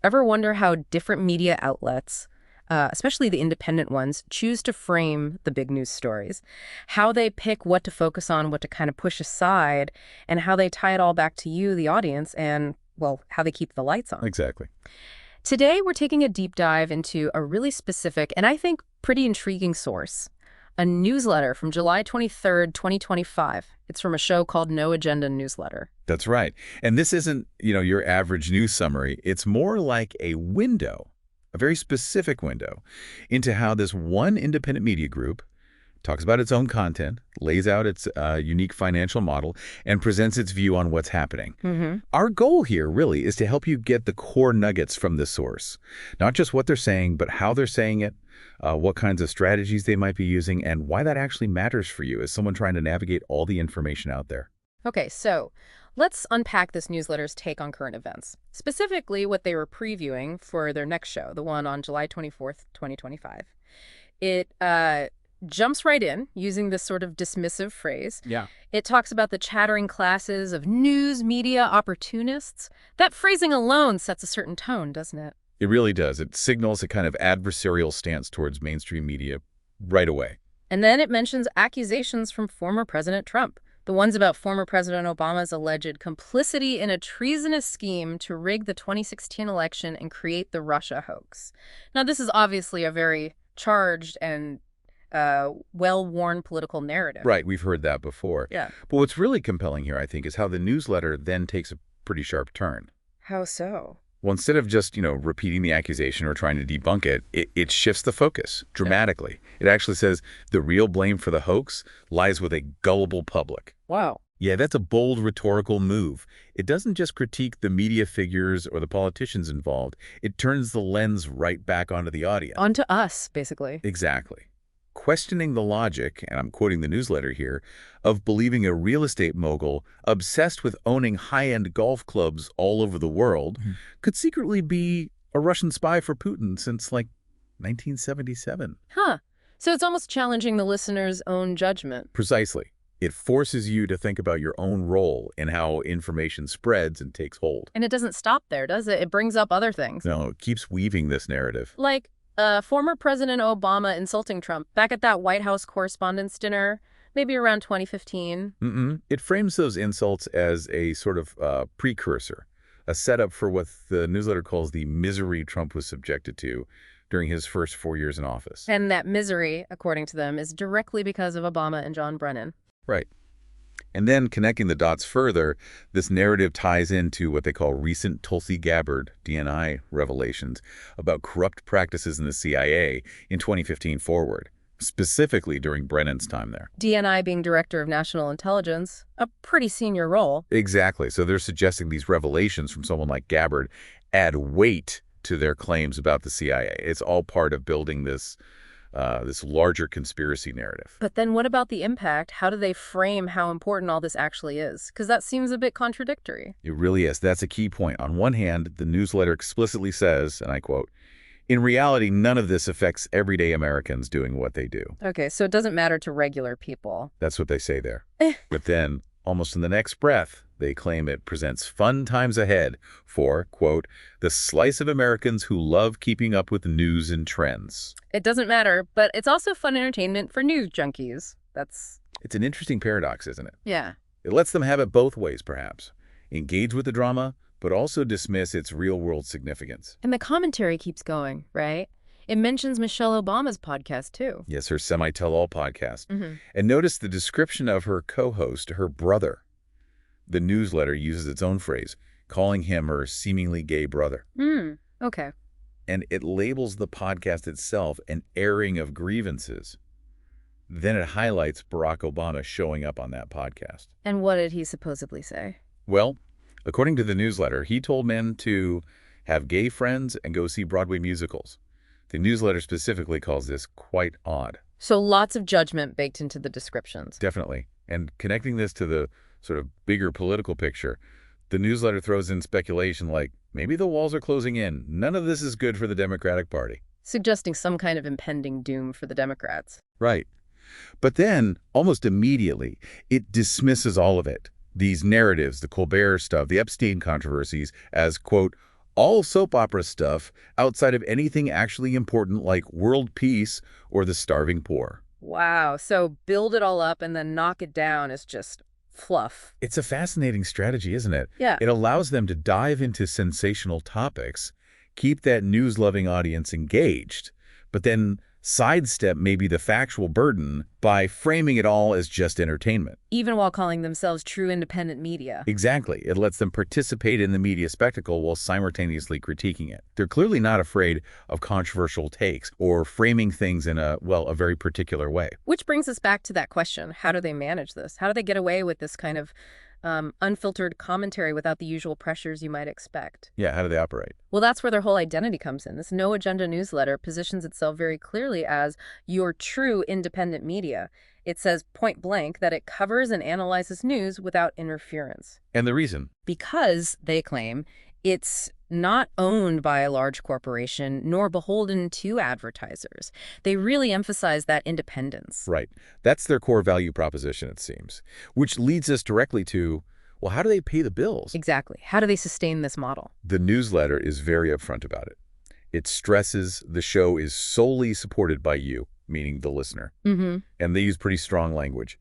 Ever wonder how different media outlets, especially the independent ones, choose to frame the big news stories? How they pick what to focus on, what to kind of push aside, and how they tie it all back to you, the audience, and, well, how they keep the lights on. Exactly. Today, we're taking a deep dive into a really specific and I think pretty intriguing source, a newsletter from July 23rd, 2025. It's from a show called No Agenda Newsletter. That's right. And this isn't, your average news summary. It's more like a window, a very specific window, into how this one independent media group talks about its own content, lays out its unique financial model, and presents its view on what's happening. Our goal here really is to help you get the core nuggets from this source. Not just what they're saying, but how they're saying it, what kinds of strategies they might be using, and why that actually matters for you as someone trying to navigate all the information out there. Okay, so let's unpack this newsletter's take on current events, specifically what they were previewing for their next show, the one on July 24th, 2025. It jumps right in using this sort of dismissive phrase. Yeah. It talks about the chattering classes of news media opportunists. That phrasing alone sets a certain tone, doesn't it? It really does. It signals a kind of adversarial stance towards mainstream media right away. And then it mentions accusations from former President Trump, the ones about former President Obama's alleged complicity in a treasonous scheme to rig the 2016 election and create the Russia hoax. Now, this is obviously a very charged and well-worn political narrative. Right, we've heard that before. Yeah. But what's really compelling here, I think, is how the newsletter then takes a pretty sharp turn. How so? Well, instead of just, repeating the accusation or trying to debunk it, it shifts the focus dramatically. It actually says the real blame for the hoax lies with a gullible public. Wow. Yeah, that's a bold rhetorical move. It doesn't just critique the media figures or the politicians involved. It turns the lens right back onto the audience. Onto us, basically. Exactly. Questioning the logic, and I'm quoting the newsletter here, of believing a real estate mogul obsessed with owning high-end golf clubs all over the world could secretly be a Russian spy for Putin since, 1977. Huh. So it's almost challenging the listener's own judgment. Precisely. It forces you to think about your own role in how information spreads and takes hold. And it doesn't stop there, does it? It brings up other things. No, it keeps weaving this narrative. Like former President Obama insulting Trump back at that White House Correspondents' Dinner, maybe around 2015. It frames those insults as a sort of precursor, a setup for what the newsletter calls the misery Trump was subjected to during his first 4 years in office. And that misery, according to them, is directly because of Obama and John Brennan. Right. And then connecting the dots further, this narrative ties into what they call recent Tulsi Gabbard, DNI, revelations about corrupt practices in the CIA in 2015 forward, specifically during Brennan's time there. DNI being Director of National Intelligence, a pretty senior role. Exactly. So they're suggesting these revelations from someone like Gabbard add weight to their claims about the CIA. It's all part of building this larger conspiracy narrative. But then what about the impact? How do they frame how important all this actually is? Because that seems a bit contradictory. It really is. That's a key point. On one hand, the newsletter explicitly says, and I quote, "In reality, none of this affects everyday Americans doing what they do." Okay, so it doesn't matter to regular people. That's what they say there. But then, almost in the next breath, they claim it presents fun times ahead for, quote, "the slice of Americans who love keeping up with news and trends." It doesn't matter, but it's also fun entertainment for news junkies. It's an interesting paradox, isn't it? Yeah. It lets them have it both ways, perhaps. Engage with the drama, but also dismiss its real-world significance. And the commentary keeps going, right? It mentions Michelle Obama's podcast, too. Yes, her Semi-Tell-All podcast. And notice the description of her co-host, her brother. The newsletter uses its own phrase, calling him her seemingly gay brother. Okay. And it labels the podcast itself an airing of grievances. Then it highlights Barack Obama showing up on that podcast. And what did he supposedly say? Well, according to the newsletter, he told men to have gay friends and go see Broadway musicals. The newsletter specifically calls this quite odd. So lots of judgment baked into the descriptions. Definitely. And connecting this to the sort of bigger political picture, the newsletter throws in speculation like, maybe the walls are closing in. None of this is good for the Democratic Party. Suggesting some kind of impending doom for the Democrats. Right. But then, almost immediately, it dismisses all of it. These narratives, the Colbert stuff, the Epstein controversies, as, quote, All soap opera stuff outside of anything actually important like world peace or the starving poor. Wow. So build it all up and then knock it down is just fluff. It's a fascinating strategy, isn't it? Yeah. It allows them to dive into sensational topics, keep that news-loving audience engaged, but then sidestep maybe the factual burden by framing it all as just entertainment. Even while calling themselves true independent media. Exactly. It lets them participate in the media spectacle while simultaneously critiquing it. They're clearly not afraid of controversial takes or framing things in a very particular way. Which brings us back to that question. How do they manage this? How do they get away with this kind of unfiltered commentary without the usual pressures you might expect? Yeah, how do they operate? Well, that's where their whole identity comes in. This no agenda newsletter positions itself very clearly as your true independent media. It says point blank that it covers and analyzes news without interference. And the reason? Because, they claim, it's not owned by a large corporation nor beholden to advertisers. They really emphasize that independence. Right. That's their core value proposition, it seems. Which leads us directly to, well, how do they pay the bills? Exactly. How do they sustain this model? The newsletter is very upfront about it. It stresses the show is solely supported by you, meaning the listener. And they use pretty strong language.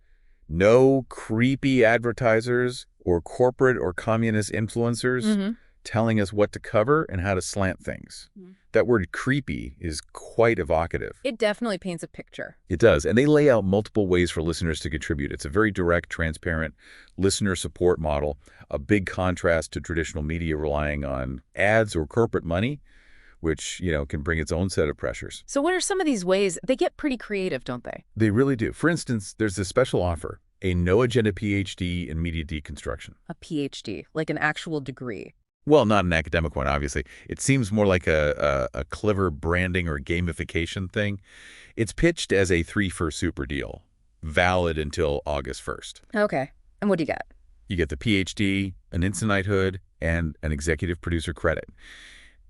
No creepy advertisers or corporate or communist influencers telling us what to cover and how to slant things. That word creepy is quite evocative. It definitely paints a picture. It does. And they lay out multiple ways for listeners to contribute. It's a very direct, transparent listener support model, a big contrast to traditional media relying on ads or corporate money, which, can bring its own set of pressures. So what are some of these ways? They get pretty creative, don't they? They really do. For instance, there's this special offer, a no-agenda PhD in media deconstruction. A PhD, like an actual degree. Well, not an academic one, obviously. It seems more like a clever branding or gamification thing. It's pitched as a 3-for-super deal, valid until August 1st. Okay. And what do you get? You get the PhD, an instant knighthood, and an executive producer credit.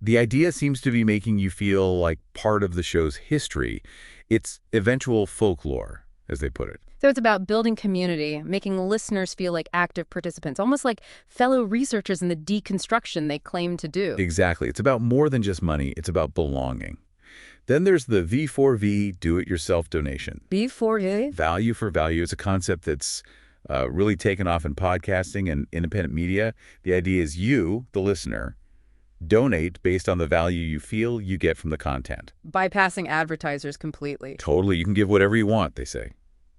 The idea seems to be making you feel like part of the show's history. It's eventual folklore, as they put it. So it's about building community, making listeners feel like active participants, almost like fellow researchers in the deconstruction they claim to do. Exactly. It's about more than just money. It's about belonging. Then there's the V4V, do-it-yourself donation. V4V? Value for value is a concept that's really taken off in podcasting and independent media. The idea is you, the listener, donate based on the value you feel you get from the content. Bypassing advertisers completely. Totally. You can give whatever you want, they say.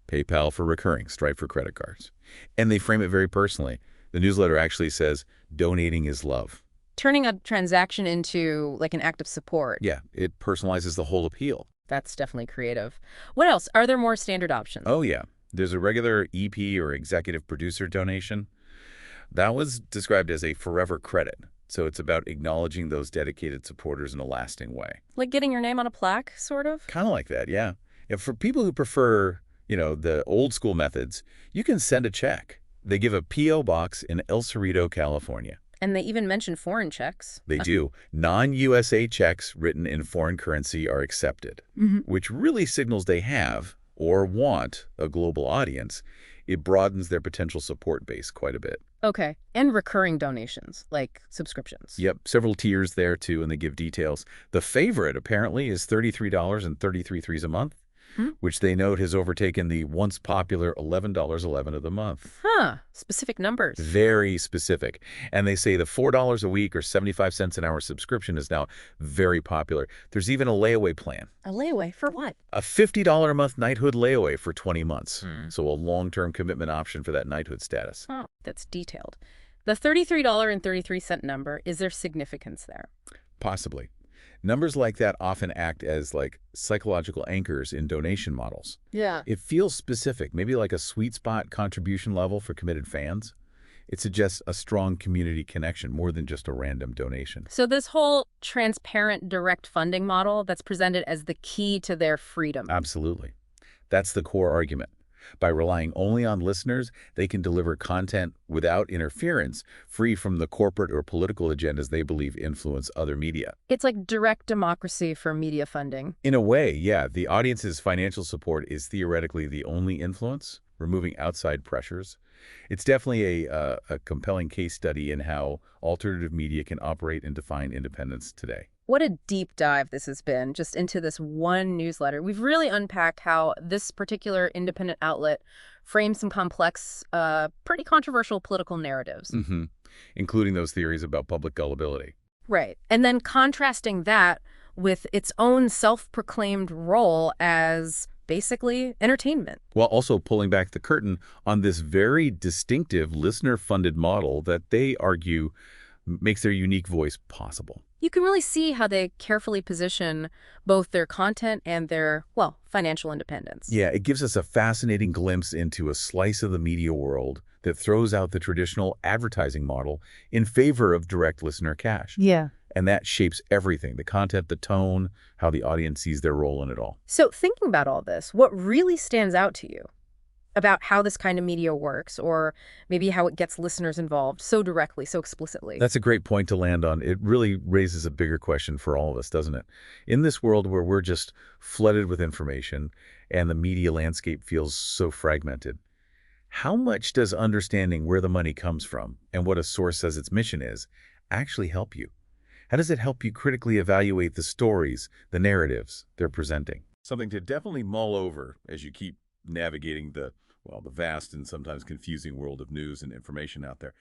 PayPal for recurring, Stripe for credit cards. And they frame it very personally. The newsletter actually says, donating is love. Turning a transaction into like an act of support. Yeah, it personalizes the whole appeal. That's definitely creative. What else? Are there more standard options? Oh, yeah. There's a regular EP or executive producer donation. That was described as a forever credit. So it's about acknowledging those dedicated supporters in a lasting way. Like getting your name on a plaque, sort of? Kind of like that, yeah. And for people who prefer, the old school methods, you can send a check. They give a P.O. box in El Cerrito, California. And they even mention foreign checks. They do. Non-USA checks written in foreign currency are accepted, which really signals they have or want a global audience. It broadens their potential support base quite a bit. Okay. And recurring donations, like subscriptions. Yep, several tiers there, too, and they give details. The favorite, apparently, is $33.33 a month, which they note has overtaken the once popular $11.11 of the month. Huh. Specific numbers. Very specific. And they say the $4 a week or 75 cents an hour subscription is now very popular. There's even a layaway plan. A layaway for what? A $50 a month knighthood layaway for 20 months. So a long-term commitment option for that knighthood status. Oh, that's detailed. The $33.33 number, is there significance there? Possibly. Numbers like that often act as like psychological anchors in donation models. Yeah. It feels specific, maybe like a sweet spot contribution level for committed fans. It suggests a strong community connection more than just a random donation. So this whole transparent direct funding model that's presented as the key to their freedom. Absolutely. That's the core argument. By relying only on listeners, they can deliver content without interference, free from the corporate or political agendas they believe influence other media. It's like direct democracy for media funding. In a way, yeah, the audience's financial support is theoretically the only influence, removing outside pressures. It's definitely a compelling case study in how alternative media can operate and define independence today. What a deep dive this has been just into this one newsletter. We've really unpacked how this particular independent outlet frames some complex, pretty controversial political narratives. hmm Including those theories about public gullibility. Right. And then contrasting that with its own self-proclaimed role as basically entertainment. While also pulling back the curtain on this very distinctive listener-funded model that they argue makes their unique voice possible. You can really see how they carefully position both their content and their, well, financial independence. Yeah, it gives us a fascinating glimpse into a slice of the media world that throws out the traditional advertising model in favor of direct listener cash. Yeah. And that shapes everything, the content, the tone, how the audience sees their role in it all. So thinking about all this, what really stands out to you about how this kind of media works, or maybe how it gets listeners involved so directly, so explicitly? That's a great point to land on. It really raises a bigger question for all of us, doesn't it? In this world where we're just flooded with information and the media landscape feels so fragmented, how much does understanding where the money comes from and what a source says its mission is actually help you? How does it help you critically evaluate the stories, the narratives they're presenting? Something to definitely mull over as you keep navigating the vast and sometimes confusing world of news and information out there.